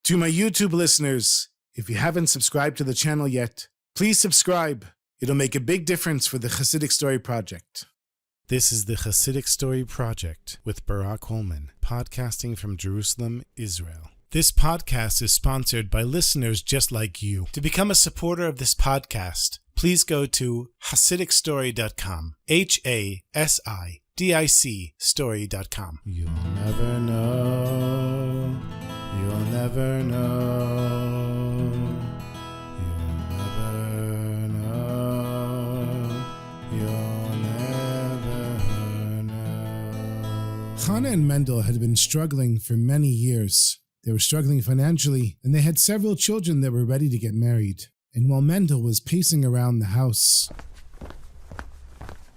To my YouTube listeners, if you haven't subscribed to the channel yet, please subscribe. It'll make a big difference for the Chassidic Story Project. This is the Chassidic Story Project with Barak Hullman, podcasting from Jerusalem, Israel. This podcast is sponsored by listeners just like you. To become a supporter of this podcast, please go to HasidicStory.com, HASIDIC story.com. You'll never know, you'll never know, you'll never know, you'll never know. Hannah and Mendel had been struggling for many years. They were struggling financially, and they had several children that were ready to get married. And while Mendel was pacing around the house,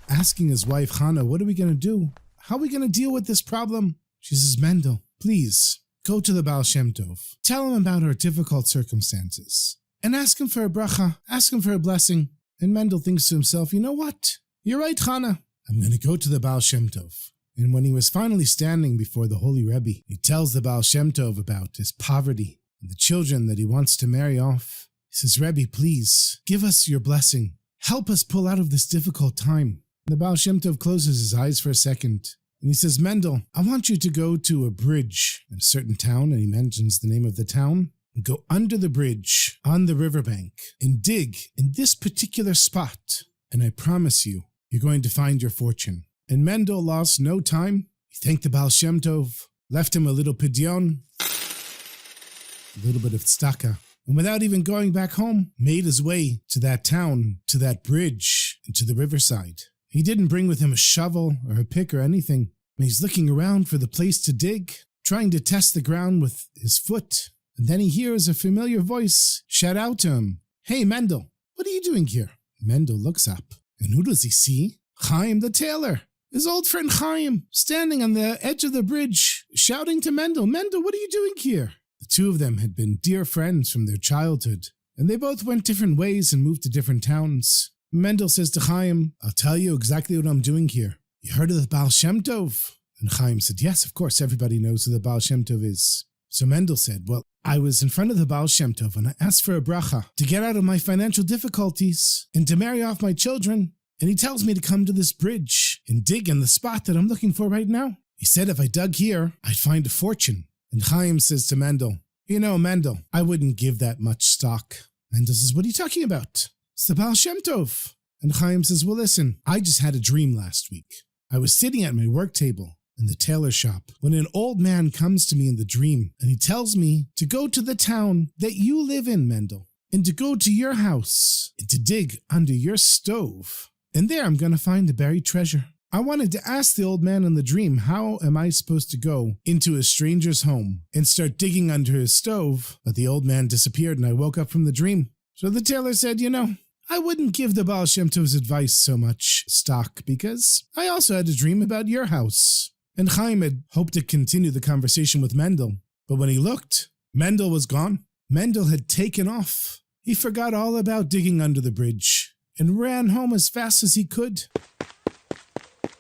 asking his wife, Hannah, what are we going to do? How are we going to deal with this problem? She says, Mendel, please, go to the Baal Shem Tov. Tell him about our difficult circumstances. And ask him for a bracha. Ask him for a blessing. And Mendel thinks to himself, you know what? You're right, Hannah. I'm going to go to the Baal Shem Tov. And when he was finally standing before the Holy Rebbe, he tells the Baal Shem Tov about his poverty and the children that he wants to marry off. He says, Rebbe, please, give us your blessing. Help us pull out of this difficult time. And the Baal Shem Tov closes his eyes for a second. And he says, Mendel, I want you to go to a bridge in a certain town, and he mentions the name of the town, and go under the bridge on the riverbank and dig in this particular spot. And I promise you, you're going to find your fortune. And Mendel lost no time. He thanked the Baal Shem Tov, left him a little pidyon, a little bit of tzedakah, and without even going back home, made his way to that town, to that bridge, and to the riverside. He didn't bring with him a shovel or a pick or anything. And he's looking around for the place to dig, trying to test the ground with his foot. And then he hears a familiar voice shout out to him, Hey, Mendel, what are you doing here? Mendel looks up, and who does he see? Chaim the tailor. His old friend Chaim, standing on the edge of the bridge, shouting to Mendel, Mendel, what are you doing here? The two of them had been dear friends from their childhood, and they both went different ways and moved to different towns. Mendel says to Chaim, I'll tell you exactly what I'm doing here. You heard of the Baal Shem Tov? And Chaim said, yes, of course, everybody knows who the Baal Shem Tov is. So Mendel said, well, I was in front of the Baal Shem Tov and I asked for a bracha to get out of my financial difficulties and to marry off my children. And he tells me to come to this bridge and dig in the spot that I'm looking for right now. He said if I dug here, I'd find a fortune. And Chaim says to Mendel, you know, Mendel, I wouldn't give that much stock. Mendel says, what are you talking about? It's the Baal Shem Tov. And Chaim says, well, listen, I just had a dream last week. I was sitting at my work table in the tailor shop when an old man comes to me in the dream and he tells me to go to the town that you live in, Mendel, and to go to your house and to dig under your stove. And there I'm going to find a buried treasure. I wanted to ask the old man in the dream, how am I supposed to go into a stranger's home and start digging under his stove? But the old man disappeared and I woke up from the dream. So the tailor said, you know, I wouldn't give the Baal Shem Tov's advice so much stock because I also had a dream about your house. And Chaim had hoped to continue the conversation with Mendel. But when he looked, Mendel was gone. Mendel had taken off. He forgot all about digging under the bridge and ran home as fast as he could.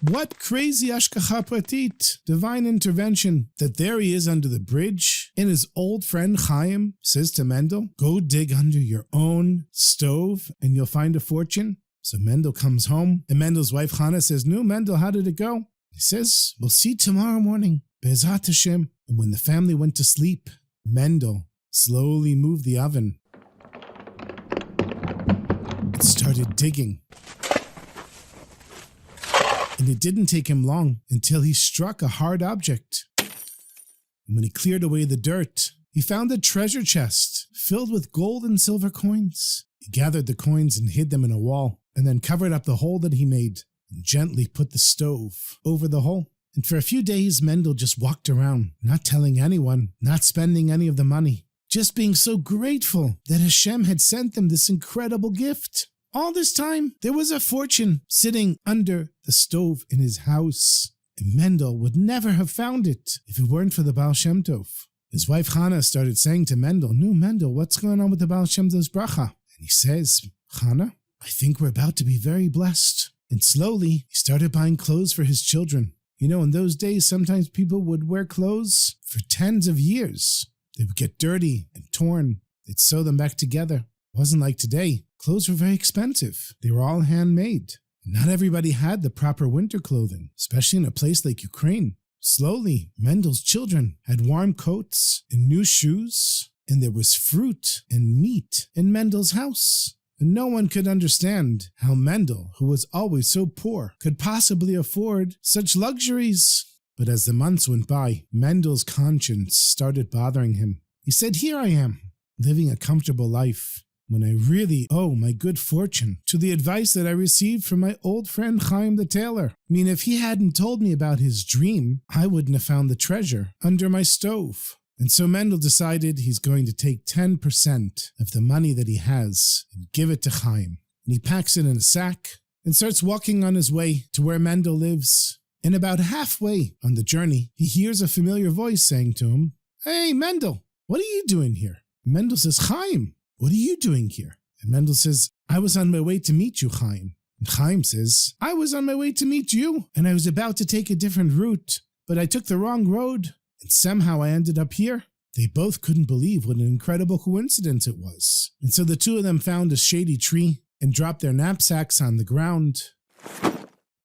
What crazy ashkacha pratit, divine intervention, that there he is under the bridge, and his old friend Chaim says to Mendel, go dig under your own stove and you'll find a fortune. So Mendel comes home, and Mendel's wife Hannah says, no, Mendel, how did it go? He says, we'll see tomorrow morning, Be'ezrat Hashem. And when the family went to sleep, Mendel slowly moved the oven. It started digging. And it didn't take him long until he struck a hard object. And when he cleared away the dirt, he found a treasure chest filled with gold and silver coins. He gathered the coins and hid them in a wall, and then covered up the hole that he made and gently put the stove over the hole. And for a few days, Mendel just walked around, not telling anyone, not spending any of the money, just being so grateful that Hashem had sent them this incredible gift. All this time, there was a fortune sitting under the stove in his house, and Mendel would never have found it if it weren't for the Baal Shem Tov. His wife Hannah started saying to Mendel, no, Mendel, what's going on with the Baal Shem Tov's bracha? And he says, Hannah, I think we're about to be very blessed. And slowly, he started buying clothes for his children. You know, in those days, sometimes people would wear clothes for tens of years. They would get dirty and torn. They'd sew them back together. It wasn't like today. Clothes were very expensive. They were all handmade. And not everybody had the proper winter clothing, especially in a place like Ukraine. Slowly, Mendel's children had warm coats and new shoes, and there was fruit and meat in Mendel's house. And no one could understand how Mendel, who was always so poor, could possibly afford such luxuries. But as the months went by, Mendel's conscience started bothering him. He said, "Here I am, living a comfortable life, when I really owe my good fortune to the advice that I received from my old friend Chaim the tailor. I mean, if he hadn't told me about his dream, I wouldn't have found the treasure under my stove." And so Mendel decided he's going to take 10% of the money that he has and give it to Chaim. And he packs it in a sack and starts walking on his way to where Mendel lives. And about halfway on the journey, he hears a familiar voice saying to him, "Hey, Mendel, what are you doing here?" Mendel says, "Chaim, what are you doing here?" And Mendel says, "I was on my way to meet you, Chaim." And Chaim says, "I was on my way to meet you, and I was about to take a different route, but I took the wrong road, and somehow I ended up here." They both couldn't believe what an incredible coincidence it was. And so the two of them found a shady tree and dropped their knapsacks on the ground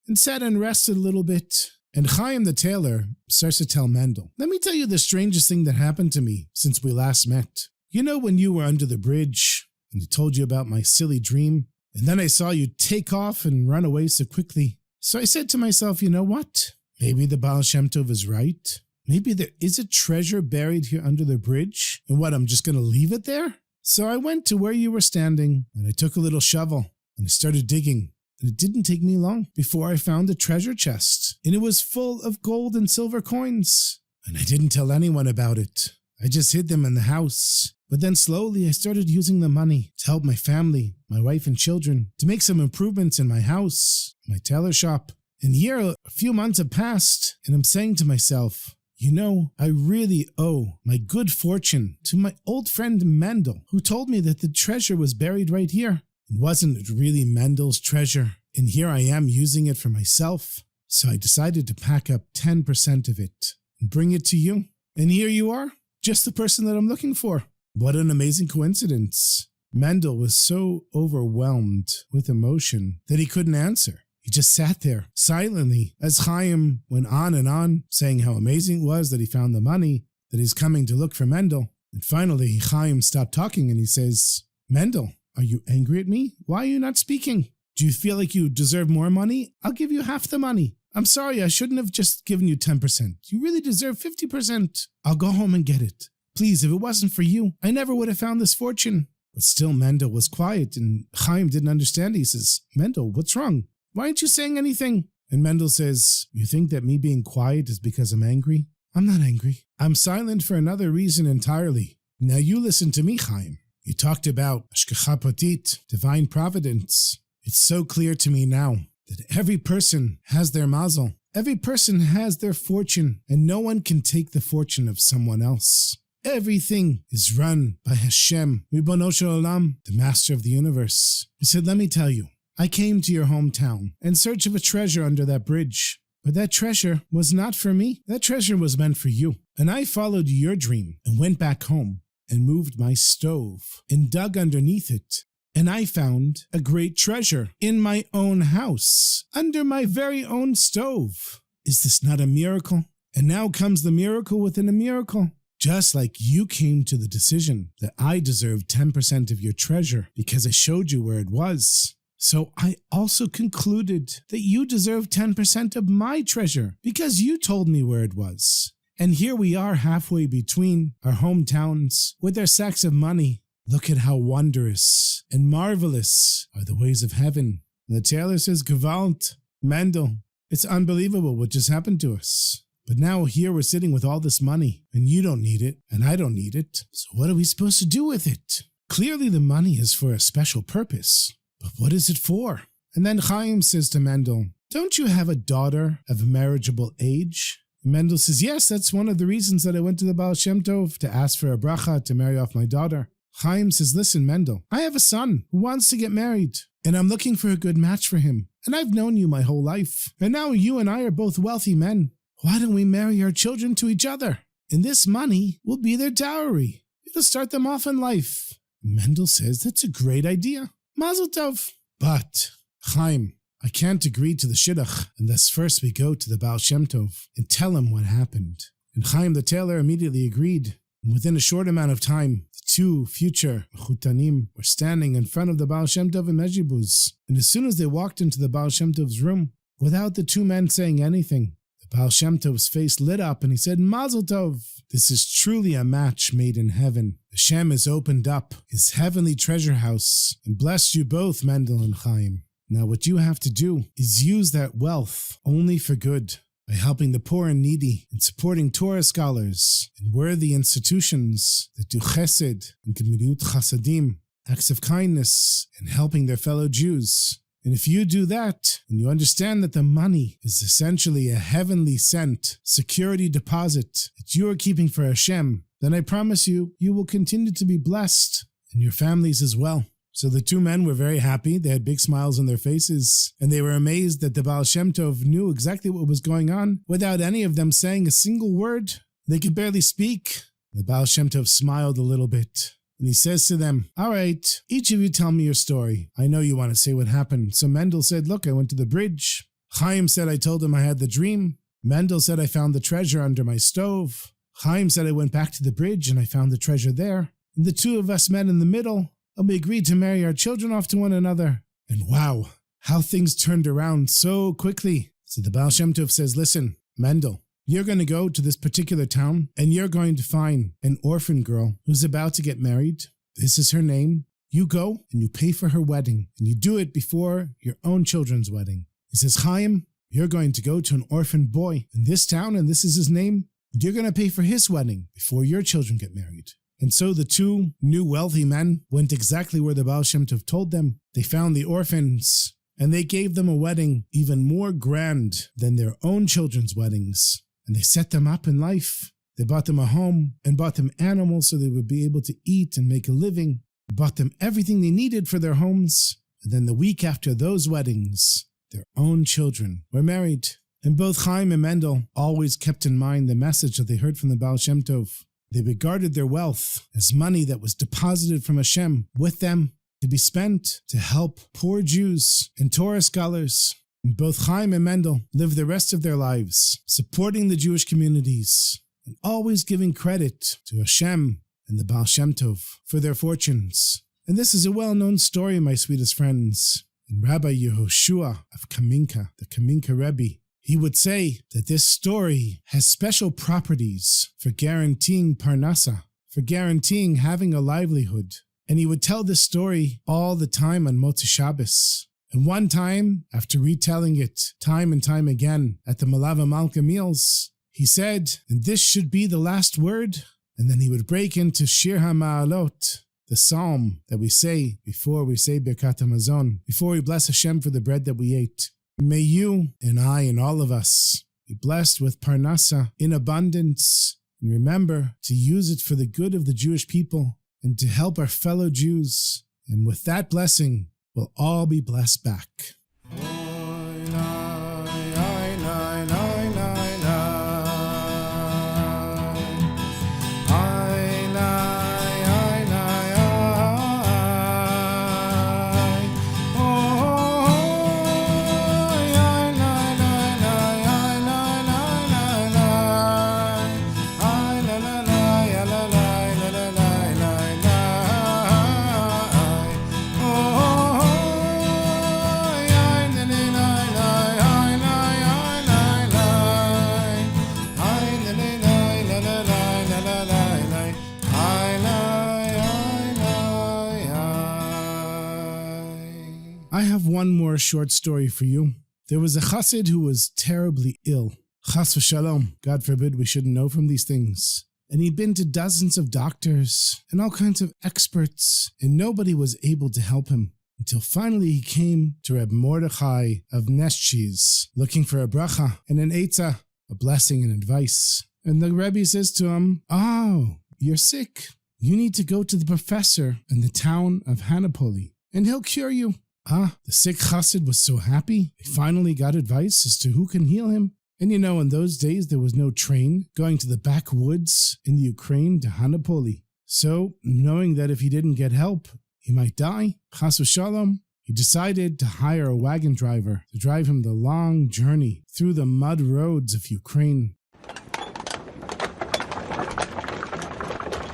and sat and rested a little bit. And Chaim the tailor starts to tell Mendel, "Let me tell you the strangest thing that happened to me since we last met. You know when you were under the bridge and I told you about my silly dream? And then I saw you take off and run away so quickly. So I said to myself, you know what? Maybe the Baal Shem Tov is right. Maybe there is a treasure buried here under the bridge. And what, I'm just going to leave it there?" So I went to where you were standing and I took a little shovel and I started digging. And it didn't take me long before I found a treasure chest. And it was full of gold and silver coins. And I didn't tell anyone about it. I just hid them in the house. But then slowly I started using the money to help my family, my wife and children, to make some improvements in my house, my tailor shop. And here a few months have passed and I'm saying to myself, you know, I really owe my good fortune to my old friend Mendel, who told me that the treasure was buried right here. And wasn't it really Mendel's treasure? And here I am using it for myself. So I decided to pack up 10% of it and bring it to you. And here you are, just the person that I'm looking for. What an amazing coincidence. Mendel was so overwhelmed with emotion that he couldn't answer. He just sat there silently as Chaim went on, saying how amazing it was that he found the money, that he's coming to look for Mendel. And finally, Chaim stopped talking and he says, "Mendel, are you angry at me? Why are you not speaking? Do you feel like you deserve more money? I'll give you half the money. I'm sorry, I shouldn't have just given you 10%. You really deserve 50%. I'll go home and get it. Please, if it wasn't for you, I never would have found this fortune." But still Mendel was quiet and Chaim didn't understand. He says, "Mendel, what's wrong? Why aren't you saying anything?" And Mendel says, "You think that me being quiet is because I'm angry? I'm not angry. I'm silent for another reason entirely. Now you listen to me, Chaim. You talked about Ashkacha Pratit, divine providence. It's so clear to me now that every person has their mazel. Every person has their fortune, and no one can take the fortune of someone else. Everything is run by Hashem, Ribono Shel Olam, the master of the universe." He said, "Let me tell you, I came to your hometown in search of a treasure under that bridge. But that treasure was not for me. That treasure was meant for you. And I followed your dream and went back home and moved my stove and dug underneath it. And I found a great treasure in my own house, under my very own stove. Is this not a miracle? And now comes the miracle within a miracle. Just like you came to the decision that I deserved 10% of your treasure because I showed you where it was. So I also concluded that you deserve 10% of my treasure because you told me where it was. And here we are halfway between our hometowns with our sacks of money. Look at how wondrous and marvelous are the ways of heaven." And the tailor says, "Gewalt, Mendel, it's unbelievable what just happened to us. But now here we're sitting with all this money and you don't need it and I don't need it. So what are we supposed to do with it? Clearly the money is for a special purpose. But what is it for?" And then Chaim says to Mendel, "Don't you have a daughter of a marriageable age?" And Mendel says, "Yes, that's one of the reasons that I went to the Baal Shem Tov, to ask for a bracha to marry off my daughter." Chaim says, "Listen, Mendel, I have a son who wants to get married, and I'm looking for a good match for him. And I've known you my whole life. And now you and I are both wealthy men. Why don't we marry our children to each other?" and this money will be their dowry. It'll start them off in life. Mendel says that's a great idea. Mazel tov. But, Chaim, I can't agree to the shidduch unless first we go to the Baal Shem Tov and tell him what happened. And Chaim the tailor immediately agreed. And within a short amount of time, the two future mechutanim were standing in front of the Baal Shem Tov in Mezhibuz. And as soon as they walked into the Baal Shem Tov's room, without the two men saying anything, the Baal Shem Tov's face lit up and he said, Mazel Tov. This is truly a match made in heaven. Hashem has opened up his heavenly treasure house and blessed you both, Mendel and Chaim. Now what you have to do is use that wealth only for good, by helping the poor and needy and supporting Torah scholars and worthy institutions that do chesed and gemiriut chasadim, acts of kindness and helping their fellow Jews. And if you do that, and you understand that the money is essentially a heavenly sent security deposit that you are keeping for Hashem, then I promise you, you will continue to be blessed, and your families as well. So the two men were very happy. They had big smiles on their faces, and they were amazed that the Baal Shem Tov knew exactly what was going on without any of them saying a single word. They could barely speak. The Baal Shem Tov smiled a little bit. And he says to them, all right, each of you tell me your story. I know you want to say what happened. So Mendel said, look, I went to the bridge. Chaim said I told him I had the dream. Mendel said I found the treasure under my stove. Chaim said I went back to the bridge and I found the treasure there. And the two of us met in the middle, and we agreed to marry our children off to one another. And wow, how things turned around so quickly. So the Baal Shem Tov says, listen, Mendel, you're going to go to this particular town and you're going to find an orphan girl who's about to get married. This is her name. You go and you pay for her wedding, and you do it before your own children's wedding. He says, Chaim, you're going to go to an orphan boy in this town, and this is his name. You're going to pay for his wedding before your children get married. And so the two new wealthy men went exactly where the Baal Shem Tov told them. They found the orphans, and they gave them a wedding even more grand than their own children's weddings. And they set them up in life. They bought them a home and bought them animals so they would be able to eat and make a living. Bought them everything they needed for their homes. And then the week after those weddings, their own children were married. And both Chaim and Mendel always kept in mind the message that they heard from the Baal Shem Tov. They regarded their wealth as money that was deposited from Hashem with them to be spent to help poor Jews and Torah scholars. And both Chaim and Mendel lived the rest of their lives supporting the Jewish communities and always giving credit to Hashem and the Baal Shem Tov for their fortunes. And this is a well-known story, my sweetest friends. And Rabbi Yehoshua of Kaminka, the Kaminka Rebbe, he would say that this story has special properties for guaranteeing parnasa, for guaranteeing having a livelihood. And he would tell this story all the time on Motzei Shabbos. And one time, after retelling it time and time again at the Malava Malka meals, he said, and this should be the last word. And then he would break into Shir HaMa'alot, the psalm that we say before we say Birkat HaMazon, before we bless Hashem for the bread that we ate. May you and I and all of us be blessed with parnasa in abundance. And remember to use it for the good of the Jewish people and to help our fellow Jews. And with that blessing, we'll all be blessed back. I have one more short story for you. There was a chassid who was terribly ill. Chas v'shalom. God forbid we shouldn't know from these things. And he'd been to dozens of doctors and all kinds of experts, and nobody was able to help him. Until finally he came to Reb Mordechai of Nesch's, looking for a bracha and an eitzah, a blessing and advice. And the Rebbe says to him, oh, you're sick. You need to go to the professor in the town of Hanipoli, and he'll cure you. The sick chassid was so happy. He finally got advice as to who can heal him. And in those days there was no train going to the backwoods in the Ukraine to Hanipoli. So, knowing that if he didn't get help, he might die, chas v'shalom, he decided to hire a wagon driver to drive him the long journey through the mud roads of Ukraine.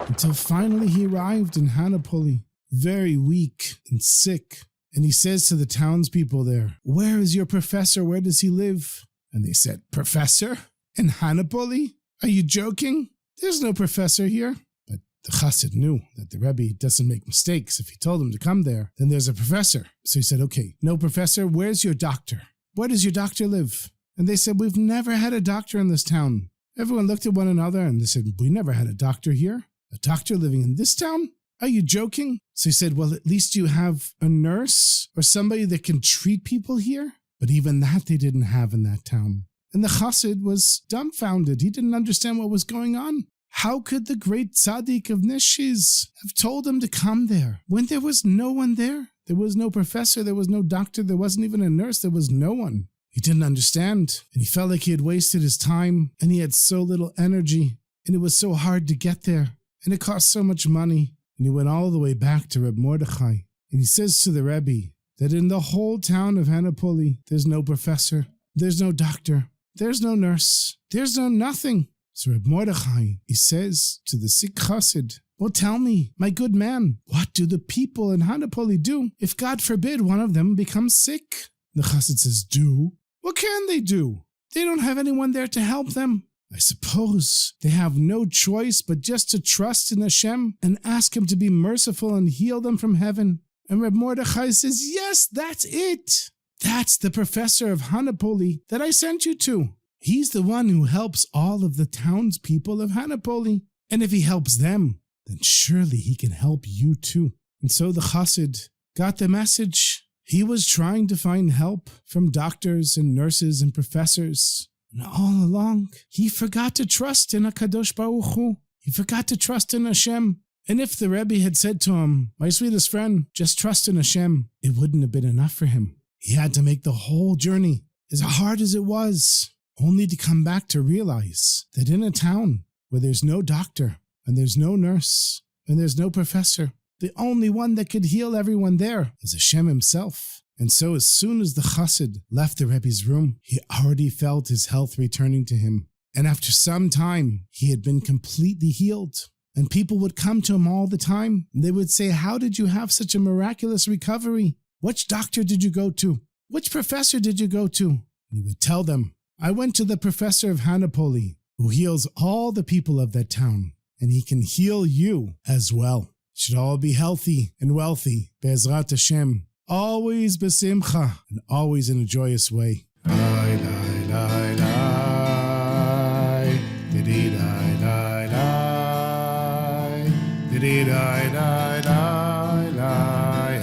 Until finally he arrived in Hanipoli, very weak and sick. And he says to the townspeople there, "Where is your professor? Where does he live?" And they said, "Professor? In Hanipoli? Are you joking? There's no professor here." But the Chassid knew that the Rebbe doesn't make mistakes. If he told him to come there, then there's a professor. So he said, "Okay, no professor, where's your doctor? Where does your doctor live?" And they said, "We've never had a doctor in this town." Everyone looked at one another and they said, "We never had a doctor here. A doctor living in this town? Are you joking?" So he said, "Well, at least you have a nurse or somebody that can treat people here." But even that they didn't have in that town. And the Chassid was dumbfounded. He didn't understand what was going on. How could the great tzaddik of Nishiz have told him to come there when there was no one there? There was no professor, there was no doctor, there wasn't even a nurse, there was no one. He didn't understand, and he felt like he had wasted his time, and he had so little energy, and it was so hard to get there, and it cost so much money. And he went all the way back to Reb Mordechai, and he says to the Rebbe that in the whole town of Hanipoli, there's no professor, there's no doctor, there's no nurse, there's no nothing. So Reb Mordechai, he says to the sick chassid, "Well, tell me, my good man, what do the people in Hanipoli do if, God forbid, one of them becomes sick?" The chassid says, "Do? What can they do? They don't have anyone there to help them. I suppose they have no choice but just to trust in Hashem and ask Him to be merciful and heal them from heaven." And Reb Mordechai says, "Yes, that's it. That's the professor of Hanipoli that I sent you to. He's the one who helps all of the townspeople of Hanipoli. And if he helps them, then surely he can help you too." And so the chassid got the message. He was trying to find help from doctors and nurses and professors. And all along, he forgot to trust in HaKadosh Baruch Hu. He forgot to trust in Hashem. And if the Rebbe had said to him, "My sweetest friend, just trust in Hashem," it wouldn't have been enough for him. He had to make the whole journey, as hard as it was, only to come back to realize that in a town where there's no doctor, and there's no nurse, and there's no professor, the only one that could heal everyone there is Hashem Himself. And so as soon as the chassid left the Rebbe's room, he already felt his health returning to him. And after some time, he had been completely healed. And people would come to him all the time, and they would say, "How did you have such a miraculous recovery? Which doctor did you go to? Which professor did you go to?" And he would tell them, "I went to the professor of Hanipoli, who heals all the people of that town, and he can heal you as well." Should all be healthy and wealthy, Be'ezrat Hashem, always besimcha, and always in a joyous way. Lai, lai, lai, lai, didi, lai, lai, lai, didi, lai, lai, lai, lai,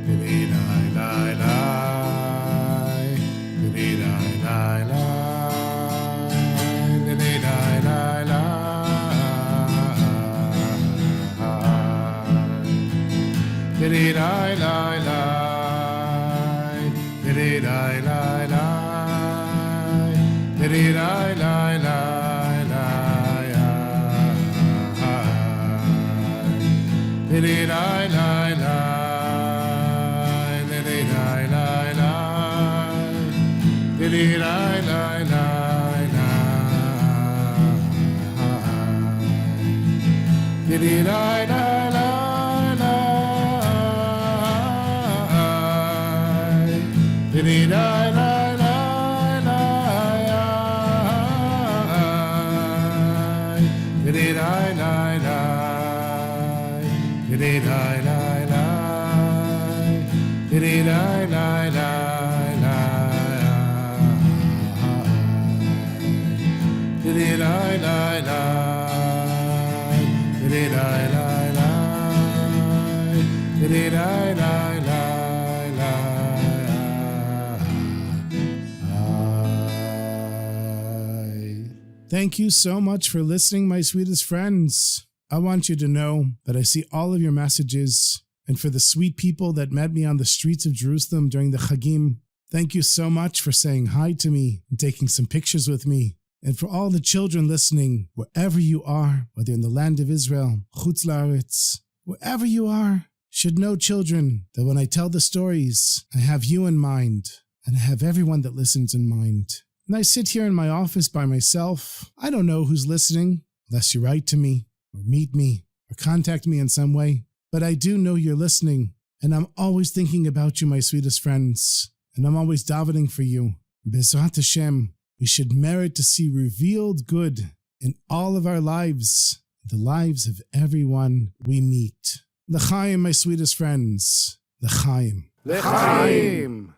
didi, lai, lai, lai, didi, lai, lai, lai, didi, lai, lai, lai. Diddy die lie lie, diddy die lie lie, diddy die lie lie lie, diddy die lie lie, diddy die lie lie, diddy die lie lie lie, diddy die lie. Diddy die lie lie lie, diddy die lie lie, diddy die lie lie, diddy die lie lie lie, diddy die lie lie, diddy die lie lie, diddy die lie lie. Thank you so much for listening, my sweetest friends. I want you to know that I see all of your messages, and for the sweet people that met me on the streets of Jerusalem during the Chagim, Thank you so much for saying hi to me and taking some pictures with me. And for all the children listening, wherever you are, whether in the land of Israel, Chutz La'aretz, wherever you are, should know, children, that when I tell the stories, I have you in mind, and I have everyone that listens in mind. And I sit here in my office by myself. I don't know who's listening, unless you write to me, or meet me, or contact me in some way. But I do know you're listening, and I'm always thinking about you, my sweetest friends, and I'm always davening for you. B'ezrat Hashem, we should merit to see revealed good in all of our lives, the lives of everyone we meet. L'chaim, my sweetest friends. L'chaim. L'chaim.